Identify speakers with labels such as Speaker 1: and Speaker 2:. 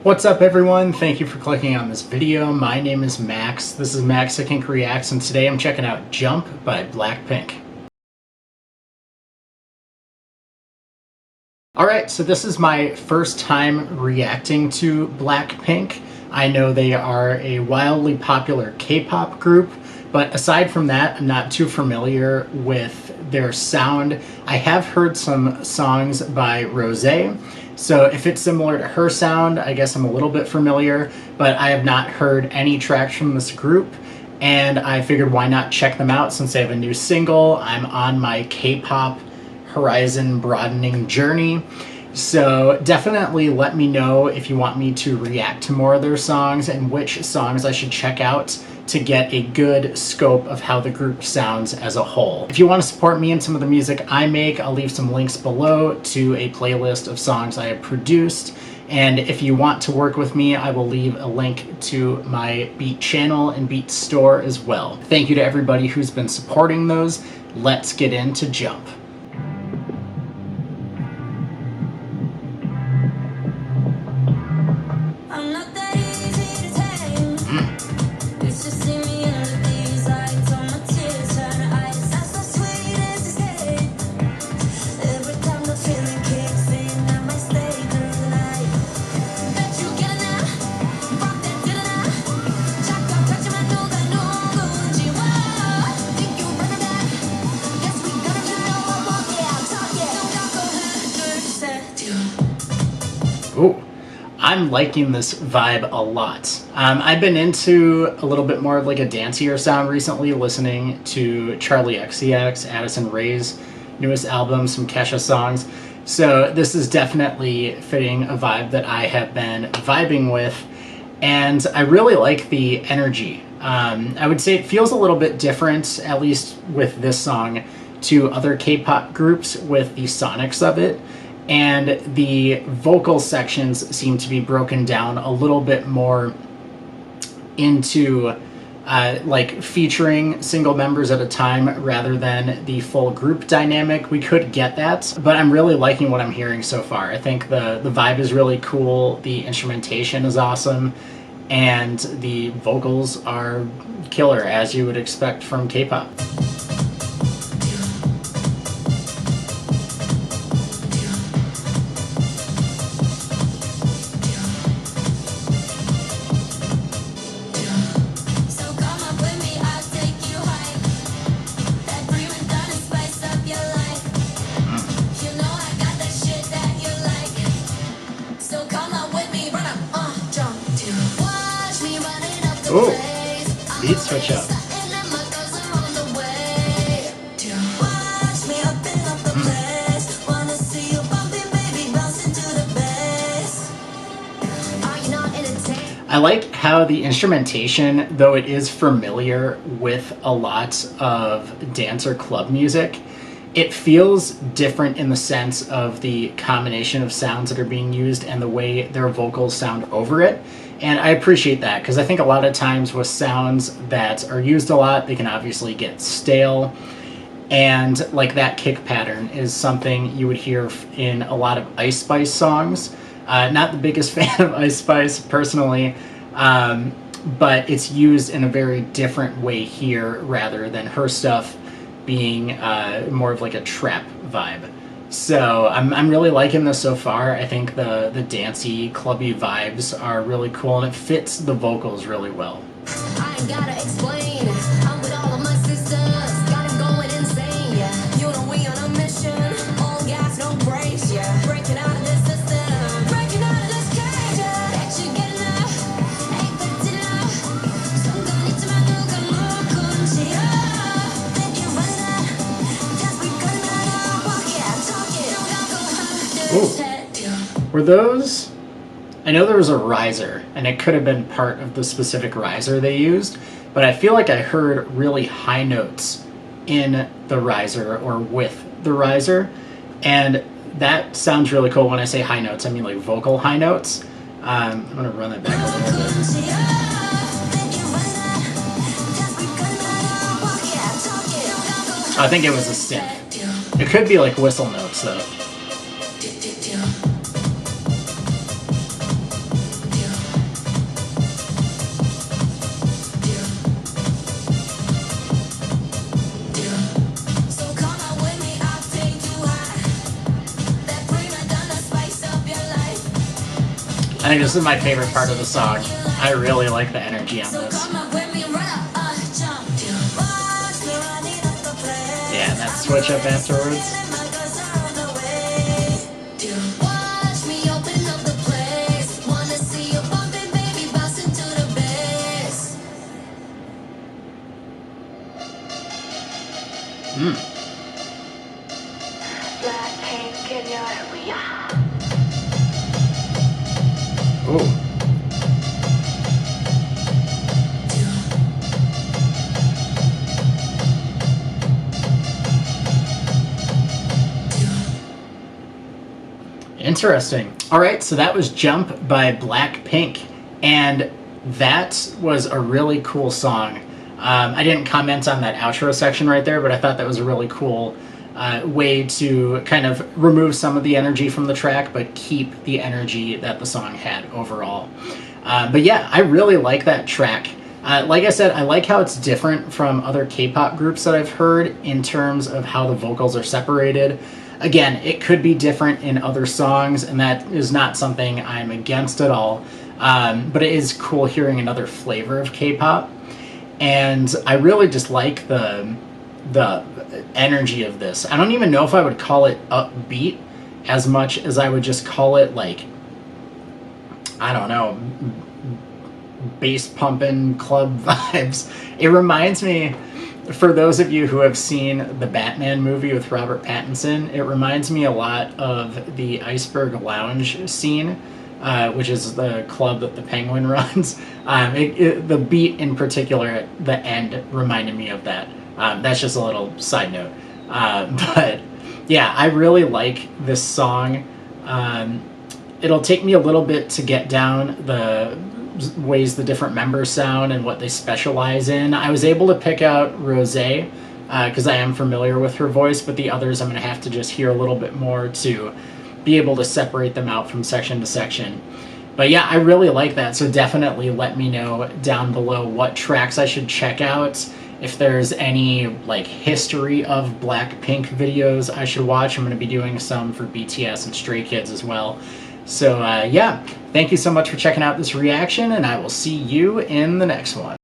Speaker 1: What's up everyone? Thank you for clicking on this video. My name is Max. This is Maxikink Reacts, and today I'm checking out Jump by Blackpink. Alright, so this is my first time reacting to Blackpink. I know they are a wildly popular K-pop group, but aside from that, I'm not too familiar with their sound. I have heard some songs by Rosé, so if it's similar to her sound, I guess I'm a little bit familiar, but I have not heard any tracks from this group, and I figured why not check them out since they have a new single. I'm on my K-pop horizon broadening journey. So definitely let me know if you want me to react to more of their songs and which songs I should check out to get a good scope of how the group sounds as a whole. If you want to support me and some of the music I make, I'll leave some links below to a playlist of songs I have produced. And if you want to work with me, I will leave a link to my Beat channel and Beat store as well. Thank you to everybody who's been supporting those. Let's get into Jump. Ooh, I'm liking this vibe a lot. I've been into a little bit more of like a dancier sound recently, listening to Charli XCX, Addison Rae's newest album, some Kesha songs. So this is definitely fitting a vibe that I have been vibing with, and I really like the energy. I would say it feels a little bit different, at least with this song, to other K-pop groups with the sonics of it. And the vocal sections seem to be broken down a little bit more into like featuring single members at a time rather than the full group dynamic. We could get that, but I'm really liking what I'm hearing so far. I think the vibe is really cool, the instrumentation is awesome, and the vocals are killer, as you would expect from K-pop. Ooh, beat switch up. I like how the instrumentation, though it is familiar with a lot of dance or club music, it feels different in the sense of the combination of sounds that are being used and the way their vocals sound over it. And I appreciate that, because I think a lot of times with sounds that are used a lot, they can obviously get stale. And like that kick pattern is something you would hear in a lot of Ice Spice songs. Not the biggest fan of Ice Spice personally, but it's used in a very different way here rather than her stuff being more of like a trap vibe. So I'm really liking this so far. I think the dancey, clubby vibes are really cool, and it fits the vocals really well.
Speaker 2: I ain't gotta explain. I'm with all of my sisters. Got 'em going insane, yeah. You know we on a mission. All gas, no brakes, yeah. Breaking out of this system. Breaking out of this cage, yeah. That you get enough. Ain't good enough. So I'm gonna need to my new kunchi, yeah. Then you run it out. Just we gonna walk it, talk it.
Speaker 1: Ooh. Were those... I know there was a riser, and it could have been part of the specific riser they used, but I feel like I heard really high notes in the riser or with the riser, and that sounds really cool. When I say high notes, I mean like vocal high notes. I'm going to run that back a little bit. I think it was a synth. It could be like whistle notes though. I think this is my favorite part of the song. I really like the energy on this. Yeah, that switch up afterwards. Ooh. Interesting. All right, so that was Jump by Blackpink, and that was a really cool song. I didn't comment on that outro section right there, but I thought that was a really cool way to kind of remove some of the energy from the track, but keep the energy that the song had overall. But yeah, I really like that track. Like I said, I like how it's different from other K-pop groups that I've heard in terms of how the vocals are separated. Again, it could be different in other songs, and that is not something I'm against at all. But it is cool hearing another flavor of K-pop. And I really just like the energy of this. I don't even know if I would call it upbeat as much as I would just call it, like, I don't know, bass pumping club vibes. It reminds me, for those of you who have seen the Batman movie with Robert Pattinson, it reminds me a lot of the Iceberg Lounge scene, which is the club that the Penguin runs. The beat in particular at the end reminded me of that. That's just a little side note. But yeah, I really like this song. It'll take me a little bit to get down the ways the different members sound and what they specialize in. I was able to pick out Rosé because I am familiar with her voice, but the others I'm going to have to just hear a little bit more to be able to separate them out from section to section. But yeah, I really like that, so definitely let me know down below what tracks I should check out. If there's any like history of Blackpink videos I should watch. I'm going to be doing some for BTS and Stray Kids as well. So yeah, thank you so much for checking out this reaction, and I will see you in the next one.